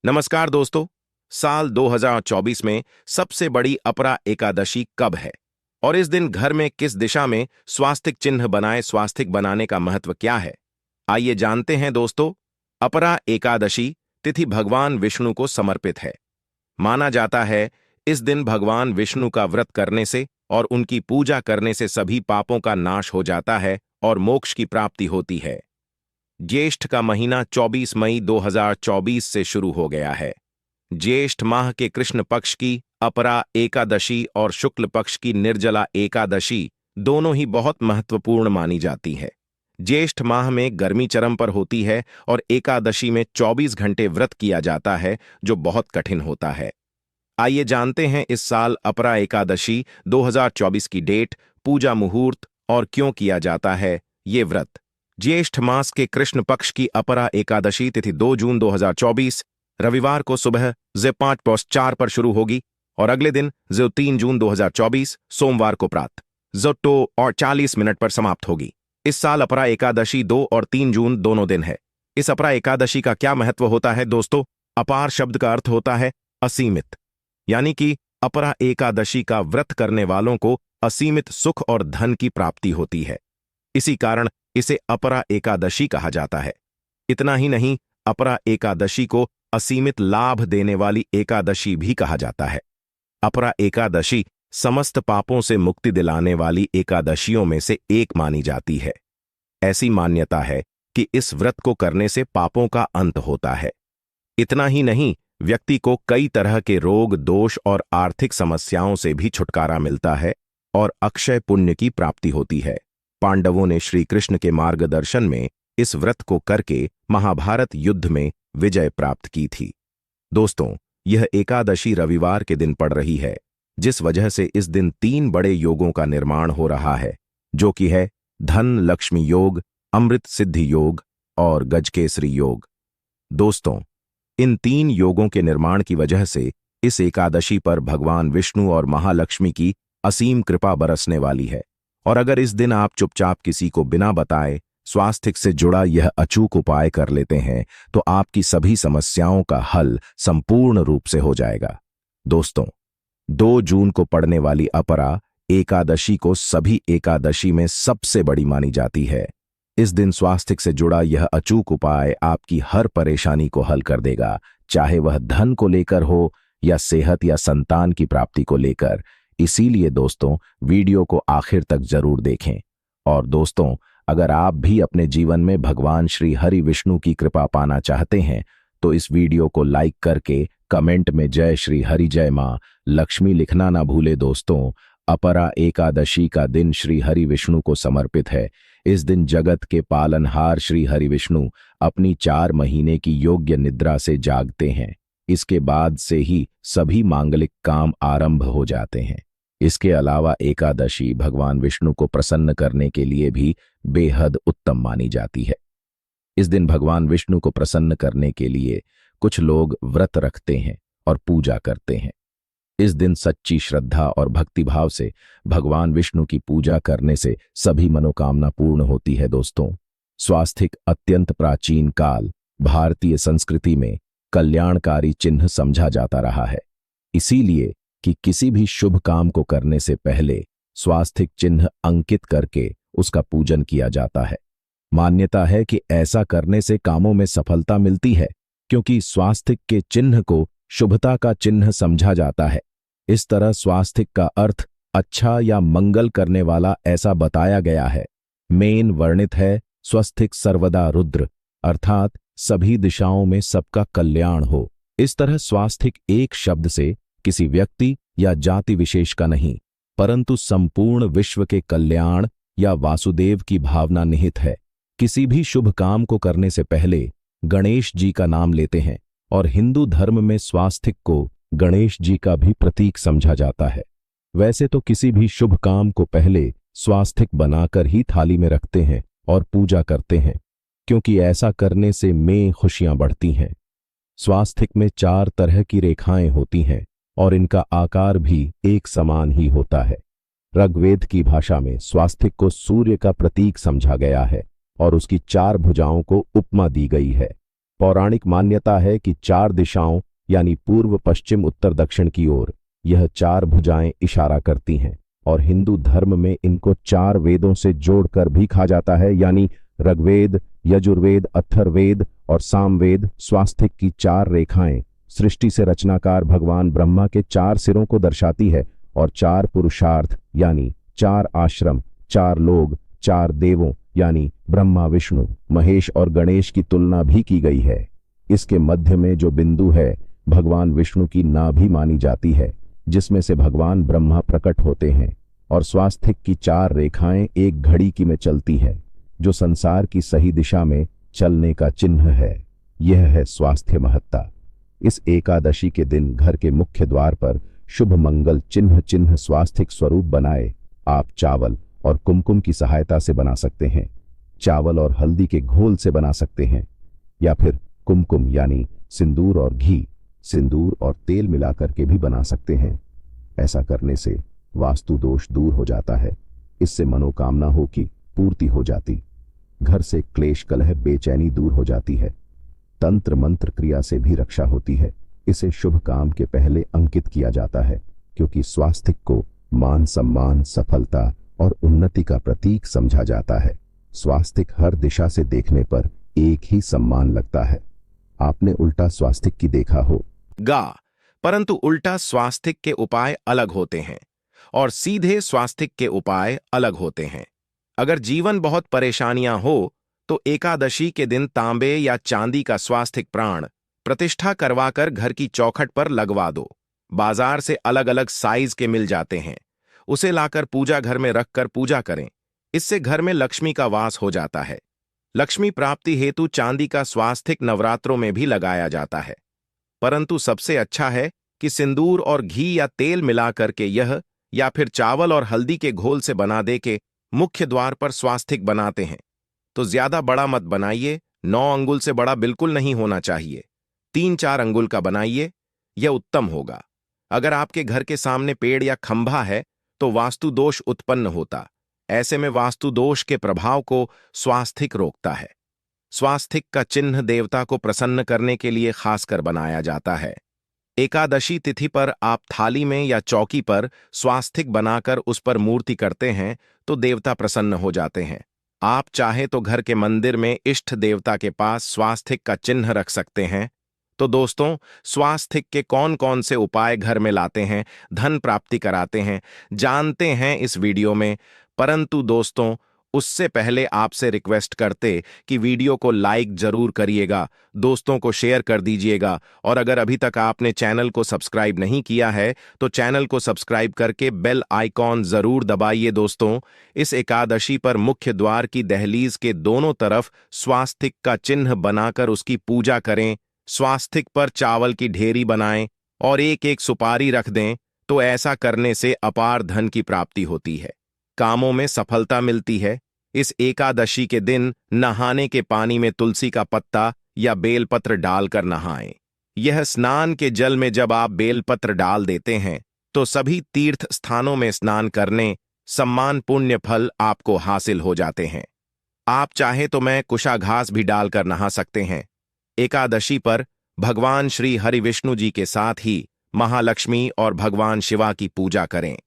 नमस्कार दोस्तों। साल 2024 में सबसे बड़ी अपरा एकादशी कब है और इस दिन घर में किस दिशा में स्वास्तिक चिन्ह बनाए? स्वास्तिक बनाने का महत्व क्या है, आइए जानते हैं दोस्तों। अपरा एकादशी तिथि भगवान विष्णु को समर्पित है। माना जाता है इस दिन भगवान विष्णु का व्रत करने से और उनकी पूजा करने से सभी पापों का नाश हो जाता है और मोक्ष की प्राप्ति होती है। ज्येष्ठ का महीना 24 मई 2024 से शुरू हो गया है। ज्येष्ठ माह के कृष्ण पक्ष की अपरा एकादशी और शुक्ल पक्ष की निर्जला एकादशी दोनों ही बहुत महत्वपूर्ण मानी जाती है। ज्येष्ठ माह में गर्मी चरम पर होती है और एकादशी में 24 घंटे व्रत किया जाता है, जो बहुत कठिन होता है। आइए जानते हैं इस साल अपरा एकादशी 2024 की डेट, पूजा मुहूर्त और क्यों किया जाता है ये व्रत। ज्येष्ठ मास के कृष्ण पक्ष की अपरा एकादशी तिथि 2 जून 2024 रविवार को सुबह ज5:04 पर शुरू होगी और अगले दिन जो 3 जून 2024 सोमवार को प्रातः जो2:40 पर समाप्त होगी। इस साल अपरा एकादशी 2 और 3 जून दोनों दिन है। इस अपरा एकादशी का क्या महत्व होता है दोस्तों? अपार शब्द का अर्थ होता है असीमित, यानी कि अपरा एकादशी का व्रत करने वालों को असीमित सुख और धन की प्राप्ति होती है। इसी कारण इसे अपरा एकादशी कहा जाता है। इतना ही नहीं, अपरा एकादशी को असीमित लाभ देने वाली एकादशी भी कहा जाता है। अपरा एकादशी समस्त पापों से मुक्ति दिलाने वाली एकादशियों में से एक मानी जाती है। ऐसी मान्यता है कि इस व्रत को करने से पापों का अंत होता है। इतना ही नहीं, व्यक्ति को कई तरह के रोग, दोष और आर्थिक समस्याओं से भी छुटकारा मिलता है और अक्षय पुण्य की प्राप्ति होती है। पांडवों ने श्री कृष्ण के मार्गदर्शन में इस व्रत को करके महाभारत युद्ध में विजय प्राप्त की थी। दोस्तों, यह एकादशी रविवार के दिन पड़ रही है, जिस वजह से इस दिन 3 बड़े योगों का निर्माण हो रहा है, जो कि है धन लक्ष्मी योग, अमृत सिद्धि योग और गजकेसरी योग। दोस्तों, इन 3 योगों के निर्माण की वजह से इस एकादशी पर भगवान विष्णु और महालक्ष्मी की असीम कृपा बरसने वाली है। और अगर इस दिन आप चुपचाप किसी को बिना बताए स्वास्तिक से जुड़ा यह अचूक उपाय कर लेते हैं, तो आपकी सभी समस्याओं का हल संपूर्ण रूप से हो जाएगा। दोस्तों, 2 जून को पड़ने वाली अपरा एकादशी को सभी एकादशी में सबसे बड़ी मानी जाती है। इस दिन स्वास्तिक से जुड़ा यह अचूक उपाय आपकी हर परेशानी को हल कर देगा, चाहे वह धन को लेकर हो या सेहत या संतान की प्राप्ति को लेकर। इसीलिए दोस्तों, वीडियो को आखिर तक जरूर देखें। और दोस्तों, अगर आप भी अपने जीवन में भगवान श्री हरि विष्णु की कृपा पाना चाहते हैं, तो इस वीडियो को लाइक करके कमेंट में जय श्री हरि जय मां लक्ष्मी लिखना ना भूले। दोस्तों, अपरा एकादशी का दिन श्री हरि विष्णु को समर्पित है। इस दिन जगत के पालनहार श्री हरि विष्णु अपनी 4 महीने की योग्य निद्रा से जागते हैं। इसके बाद से ही सभी मांगलिक काम आरंभ हो जाते हैं। इसके अलावा एकादशी भगवान विष्णु को प्रसन्न करने के लिए भी बेहद उत्तम मानी जाती है। इस दिन भगवान विष्णु को प्रसन्न करने के लिए कुछ लोग व्रत रखते हैं और पूजा करते हैं। इस दिन सच्ची श्रद्धा और भक्तिभाव से भगवान विष्णु की पूजा करने से सभी मनोकामना पूर्ण होती है। दोस्तों, स्वास्तिक अत्यंत प्राचीन काल भारतीय संस्कृति में कल्याणकारी चिन्ह समझा जाता रहा है। इसीलिए कि किसी भी शुभ काम को करने से पहले स्वास्तिक चिन्ह अंकित करके उसका पूजन किया जाता है। मान्यता है कि ऐसा करने से कामों में सफलता मिलती है, क्योंकि स्वास्तिक के चिन्ह को शुभता का चिन्ह समझा जाता है। इस तरह स्वास्तिक का अर्थ अच्छा या मंगल करने वाला ऐसा बताया गया है। मेन वर्णित है स्वस्तिक सर्वदा रुद्र, अर्थात सभी दिशाओं में सबका कल्याण हो। इस तरह स्वास्तिक एक शब्द से किसी व्यक्ति या जाति विशेष का नहीं, परंतु संपूर्ण विश्व के कल्याण या वासुदेव की भावना निहित है। किसी भी शुभ काम को करने से पहले गणेश जी का नाम लेते हैं और हिंदू धर्म में स्वास्तिक को गणेश जी का भी प्रतीक समझा जाता है। वैसे तो किसी भी शुभ काम को पहले स्वास्तिक बनाकर ही थाली में रखते हैं और पूजा करते हैं, क्योंकि ऐसा करने से में खुशियां बढ़ती हैं। स्वास्तिक में 4 तरह की रेखाएं होती हैं और इनका आकार भी एक समान ही होता है। ऋग्वेद की भाषा में स्वास्तिक को सूर्य का प्रतीक समझा गया है और उसकी 4 भुजाओं को उपमा दी गई है। पौराणिक मान्यता है कि 4 दिशाओं यानी पूर्व, पश्चिम, उत्तर, दक्षिण की ओर यह 4 भुजाएं इशारा करती हैं और हिंदू धर्म में इनको 4 वेदों से जोड़कर भी कहा जाता है, यानी ऋग्वेद, यजुर्वेद, अथर्ववेद और सामवेद। स्वास्तिक की 4 रेखाएं सृष्टि से रचनाकार भगवान ब्रह्मा के 4 सिरों को दर्शाती है और 4 पुरुषार्थ यानी 4 आश्रम, 4 लोग, 4 देवों यानी ब्रह्मा, विष्णु, महेश और गणेश की तुलना भी की गई है। इसके मध्य में जो बिंदु है भगवान विष्णु की नाभि मानी जाती है, जिसमें से भगवान ब्रह्मा प्रकट होते हैं। और स्वास्तिक की 4 रेखाएं एक घड़ी की में चलती है, जो संसार की सही दिशा में चलने का चिन्ह है। यह है स्वास्थ्य महत्ता। इस एकादशी के दिन घर के मुख्य द्वार पर शुभ मंगल चिन्ह स्वास्तिक स्वरूप बनाए आप चावल और कुमकुम की सहायता से बना सकते हैं। चावल और हल्दी के घोल से बना सकते हैं, या फिर कुमकुम यानी सिंदूर और घी, सिंदूर और तेल मिलाकर के भी बना सकते हैं। ऐसा करने से वास्तु दोष दूर हो जाता है। इससे मनोकामना हो की पूर्ति हो जाती, घर से क्लेश, कलह, बेचैनी दूर हो जाती है। तंत्र मंत्र क्रिया से भी रक्षा होती है। इसे शुभ काम के पहले अंकित किया जाता है, क्योंकि स्वास्तिक को मान, सम्मान, सफलता और उन्नति का प्रतीक समझा जाता है। स्वास्तिक हर दिशा से देखने पर एक ही सम्मान लगता है। आपने उल्टा स्वास्तिक की देखा हो परंतु उल्टा स्वास्तिक के उपाय अलग होते हैं और सीधे स्वास्तिक के उपाय अलग होते हैं। अगर जीवन बहुत परेशानियां हो तो एकादशी के दिन तांबे या चांदी का स्वास्तिक प्राण प्रतिष्ठा करवाकर घर की चौखट पर लगवा दो। बाजार से अलग अलग साइज के मिल जाते हैं। उसे लाकर पूजा घर में रखकर पूजा करें। इससे घर में लक्ष्मी का वास हो जाता है। लक्ष्मी प्राप्ति हेतु चांदी का स्वास्तिक नवरात्रों में भी लगाया जाता है। परंतु सबसे अच्छा है कि सिंदूर और घी या तेल मिला करके यह, या फिर चावल और हल्दी के घोल से बना दे के मुख्य द्वार पर स्वास्तिक बनाते हैं तो ज्यादा बड़ा मत बनाइए। 9 अंगुल से बड़ा बिल्कुल नहीं होना चाहिए। 3-4 अंगुल का बनाइए, यह उत्तम होगा। अगर आपके घर के सामने पेड़ या खंभा है तो वास्तु दोष उत्पन्न होता। ऐसे में वास्तु दोष के प्रभाव को स्वास्तिक रोकता है। स्वास्तिक का चिन्ह देवता को प्रसन्न करने के लिए खासकर बनाया जाता है। एकादशी तिथि पर आप थाली में या चौकी पर स्वास्तिक बनाकर उस पर मूर्ति करते हैं तो देवता प्रसन्न हो जाते हैं। आप चाहे तो घर के मंदिर में इष्ट देवता के पास स्वास्तिक का चिन्ह रख सकते हैं। तो दोस्तों, स्वास्तिक के कौन कौन से उपाय घर में लाते हैं, धन प्राप्ति कराते हैं, जानते हैं इस वीडियो में। परंतु दोस्तों, उससे पहले आपसे रिक्वेस्ट करते कि वीडियो को लाइक जरूर करिएगा, दोस्तों को शेयर कर दीजिएगा और अगर अभी तक आपने चैनल को सब्सक्राइब नहीं किया है तो चैनल को सब्सक्राइब करके बेल आइकॉन जरूर दबाइए। दोस्तों, इस एकादशी पर मुख्य द्वार की दहलीज के दोनों तरफ स्वास्तिक का चिन्ह बनाकर उसकी पूजा करें। स्वास्तिक पर चावल की ढेरी बनाएं और एक एक सुपारी रख दें। तो ऐसा करने से अपार धन की प्राप्ति होती है, कामों में सफलता मिलती है। इस एकादशी के दिन नहाने के पानी में तुलसी का पत्ता या बेलपत्र डालकर नहाएं। यह स्नान के जल में जब आप बेलपत्र डाल देते हैं तो सभी तीर्थ स्थानों में स्नान करने सम्मान पुण्य फल आपको हासिल हो जाते हैं। आप चाहे तो मैं कुशाघास भी डालकर नहा सकते हैं। एकादशी पर भगवान श्री हरि विष्णु जी के साथ ही महालक्ष्मी और भगवान शिवा की पूजा करें।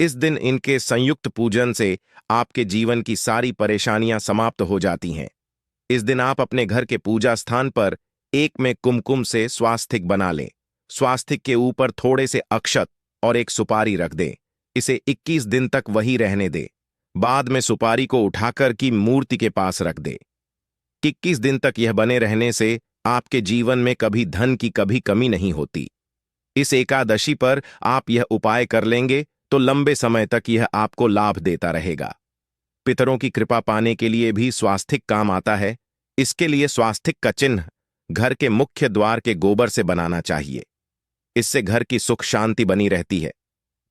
इस दिन इनके संयुक्त पूजन से आपके जीवन की सारी परेशानियां समाप्त हो जाती हैं। इस दिन आप अपने घर के पूजा स्थान पर एक में कुमकुम से स्वास्तिक बना लें। स्वास्तिक के ऊपर थोड़े से अक्षत और एक सुपारी रख दें। इसे 21 दिन तक वही रहने दें। बाद में सुपारी को उठाकर की मूर्ति के पास रख दें। 21 दिन तक यह बने रहने से आपके जीवन में कभी धन की कभी कमी नहीं होती। इस एकादशी पर आप यह उपाय कर लेंगे तो लंबे समय तक यह आपको लाभ देता रहेगा। पितरों की कृपा पाने के लिए भी स्वास्तिक काम आता है। इसके लिए स्वास्तिक का चिन्ह घर के मुख्य द्वार के गोबर से बनाना चाहिए। इससे घर की सुख शांति बनी रहती है,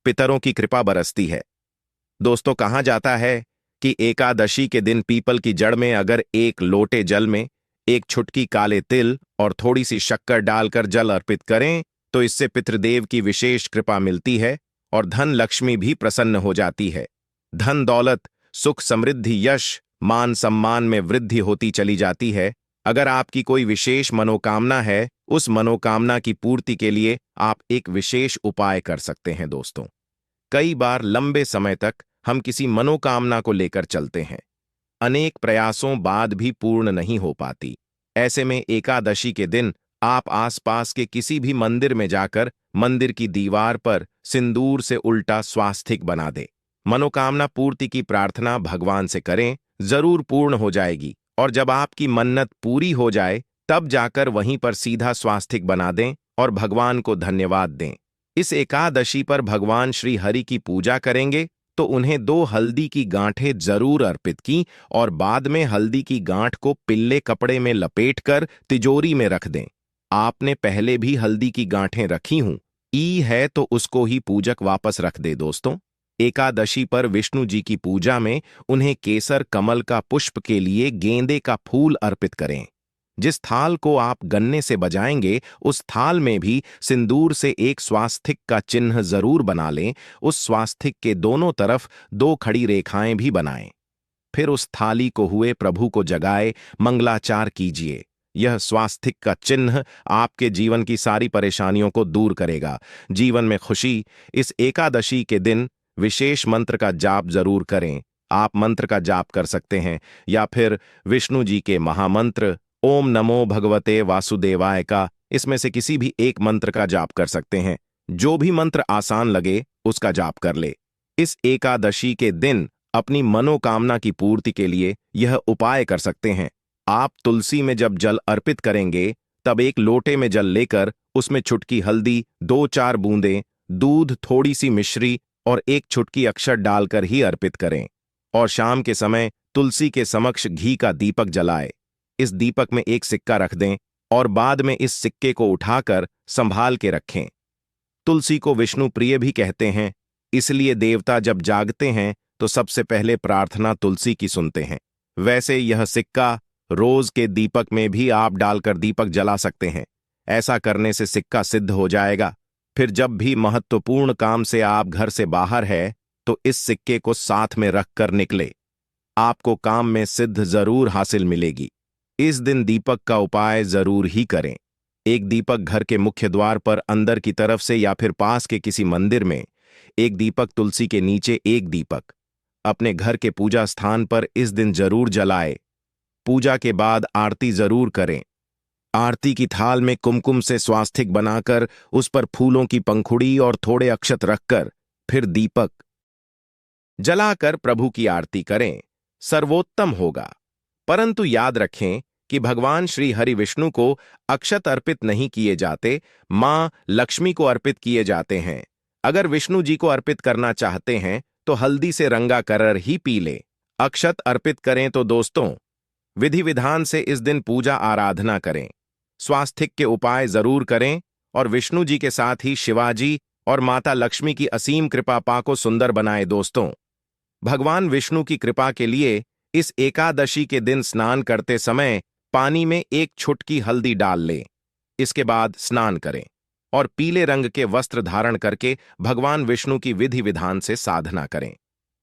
पितरों की कृपा बरसती है। दोस्तों, कहा जाता है कि एकादशी के दिन पीपल की जड़ में अगर एक लोटे जल में एक छुटकी काले तिल और थोड़ी सी शक्कर डालकर जल अर्पित करें तो इससे पितृदेव की विशेष कृपा मिलती है और धन लक्ष्मी भी प्रसन्न हो जाती है। धन दौलत, सुख, समृद्धि, यश, मान सम्मान में वृद्धि होती चली जाती है। अगर आपकी कोई विशेष मनोकामना है, उस मनोकामना की पूर्ति के लिए आप एक विशेष उपाय कर सकते हैं दोस्तों। कई बार लंबे समय तक हम किसी मनोकामना को लेकर चलते हैं, अनेक प्रयासों बाद भी पूर्ण नहीं हो पाती। ऐसे में एकादशी के दिन आप आसपास के किसी भी मंदिर में जाकर मंदिर की दीवार पर सिंदूर से उल्टा स्वास्तिक बना दे। मनोकामना पूर्ति की प्रार्थना भगवान से करें, जरूर पूर्ण हो जाएगी। और जब आपकी मन्नत पूरी हो जाए तब जाकर वहीं पर सीधा स्वास्तिक बना दें और भगवान को धन्यवाद दें। इस एकादशी पर भगवान श्री हरि की पूजा करेंगे तो उन्हें 2 हल्दी की गांठें जरूर अर्पित की और बाद में हल्दी की गांठ को पिल्ले कपड़े में लपेटकर तिजोरी में रख दें। आपने पहले भी हल्दी की गांठें रखी हूं, ई है तो उसको ही पूजक वापस रख दे दोस्तों। एकादशी पर विष्णु जी की पूजा में उन्हें केसर कमल का पुष्प के लिए गेंदे का फूल अर्पित करें। जिस थाल को आप गन्ने से बजाएंगे उस थाल में भी सिंदूर से एक स्वास्तिक का चिन्ह जरूर बना लें। उस स्वास्तिक के दोनों तरफ 2 खड़ी रेखाएं भी बनाएं। फिर उस थाली को हुए प्रभु को जगाए मंगलाचार कीजिए। यह स्वास्तिक का चिन्ह आपके जीवन की सारी परेशानियों को दूर करेगा, जीवन में खुशी। इस एकादशी के दिन विशेष मंत्र का जाप जरूर करें। आप मंत्र का जाप कर सकते हैं या फिर विष्णु जी के महामंत्र ओम नमो भगवते वासुदेवाय का, इसमें से किसी भी एक मंत्र का जाप कर सकते हैं। जो भी मंत्र आसान लगे उसका जाप कर ले। इस एकादशी के दिन अपनी मनोकामना की पूर्ति के लिए यह उपाय कर सकते हैं। आप तुलसी में जब जल अर्पित करेंगे तब एक लोटे में जल लेकर उसमें चुटकी हल्दी, 2-4 बूंदें दूध, थोड़ी सी मिश्री और 1 चुटकी अक्षर डालकर ही अर्पित करें। और शाम के समय तुलसी के समक्ष घी का दीपक जलाए। इस दीपक में एक सिक्का रख दें और बाद में इस सिक्के को उठाकर संभाल के रखें। तुलसी को विष्णु प्रिय भी कहते हैं, इसलिए देवता जब जागते हैं तो सबसे पहले प्रार्थना तुलसी की सुनते हैं। वैसे यह सिक्का रोज के दीपक में भी आप डालकर दीपक जला सकते हैं। ऐसा करने से सिक्का सिद्ध हो जाएगा। फिर जब भी महत्वपूर्ण काम से आप घर से बाहर है तो इस सिक्के को साथ में रखकर निकले। आपको काम में सिद्ध जरूर हासिल मिलेगी। इस दिन दीपक का उपाय जरूर ही करें। एक दीपक घर के मुख्य द्वार पर अंदर की तरफ से या फिर पास के किसी मंदिर में, एक दीपक तुलसी के नीचे, एक दीपक अपने घर के पूजा स्थान पर इस दिन जरूर जलाए। पूजा के बाद आरती जरूर करें। आरती की थाल में कुमकुम से स्वास्तिक बनाकर उस पर फूलों की पंखुड़ी और थोड़े अक्षत रखकर फिर दीपक जलाकर प्रभु की आरती करें, सर्वोत्तम होगा। परंतु याद रखें कि भगवान श्री हरि विष्णु को अक्षत अर्पित नहीं किए जाते, मां लक्ष्मी को अर्पित किए जाते हैं। अगर विष्णु जी को अर्पित करना चाहते हैं तो हल्दी से रंगा कर ही पी लें। अक्षत अर्पित करें तो दोस्तों विधि विधान से इस दिन पूजा आराधना करें। स्वास्तिक के उपाय जरूर करें और विष्णु जी के साथ ही शिवाजी और माता लक्ष्मी की असीम कृपा पा को सुंदर बनाए दोस्तों। भगवान विष्णु की कृपा के लिए इस एकादशी के दिन स्नान करते समय पानी में 1 चुटकी हल्दी डाल लें। इसके बाद स्नान करें और पीले रंग के वस्त्र धारण करके भगवान विष्णु की विधि विधान से साधना करें।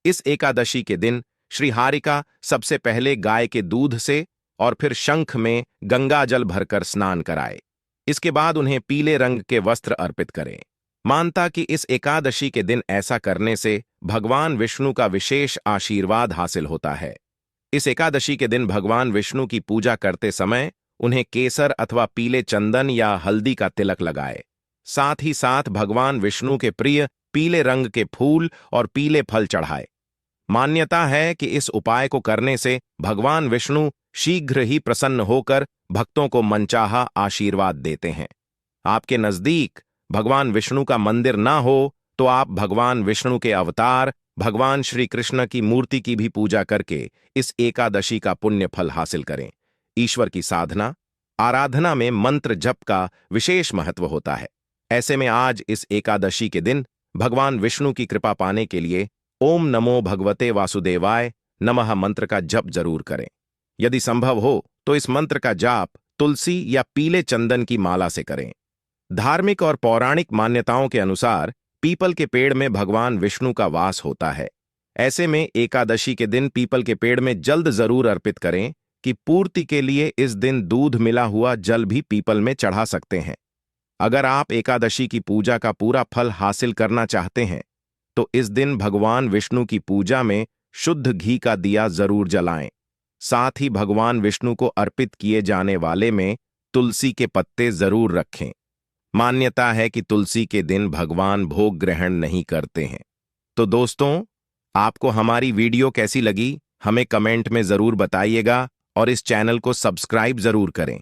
इस एकादशी के दिन श्री हारिका सबसे पहले गाय के दूध से और फिर शंख में गंगा जल भरकर स्नान कराए। इसके बाद उन्हें पीले रंग के वस्त्र अर्पित करें। मानता कि इस एकादशी के दिन ऐसा करने से भगवान विष्णु का विशेष आशीर्वाद हासिल होता है। इस एकादशी के दिन भगवान विष्णु की पूजा करते समय उन्हें केसर अथवा पीले चंदन या हल्दी का तिलक लगाए। साथ ही साथ भगवान विष्णु के प्रिय पीले रंग के फूल और पीले फल चढ़ाए। मान्यता है कि इस उपाय को करने से भगवान विष्णु शीघ्र ही प्रसन्न होकर भक्तों को मनचाहा आशीर्वाद देते हैं। आपके नजदीक भगवान विष्णु का मंदिर ना हो तो आप भगवान विष्णु के अवतार भगवान श्री कृष्ण की मूर्ति की भी पूजा करके इस एकादशी का पुण्य फल हासिल करें। ईश्वर की साधना आराधना में मंत्र जप का विशेष महत्व होता है। ऐसे में आज इस एकादशी के दिन भगवान विष्णु की कृपा पाने के लिए ओम नमो भगवते वासुदेवाय नमः मंत्र का जप जरूर करें। यदि संभव हो तो इस मंत्र का जाप तुलसी या पीले चंदन की माला से करें। धार्मिक और पौराणिक मान्यताओं के अनुसार पीपल के पेड़ में भगवान विष्णु का वास होता है। ऐसे में एकादशी के दिन पीपल के पेड़ में जल्द जरूर अर्पित करें, कि पूर्ति के लिए इस दिन दूध मिला हुआ जल भी पीपल में चढ़ा सकते हैं। अगर आप एकादशी की पूजा का पूरा फल हासिल करना चाहते हैं तो इस दिन भगवान विष्णु की पूजा में शुद्ध घी का दिया जरूर जलाएं। साथ ही भगवान विष्णु को अर्पित किए जाने वाले में तुलसी के पत्ते जरूर रखें। मान्यता है कि तुलसी के दिन भगवान भोग ग्रहण नहीं करते हैं। तो दोस्तों, आपको हमारी वीडियो कैसी लगी हमें कमेंट में जरूर बताइएगा और इस चैनल को सब्सक्राइब जरूर करें।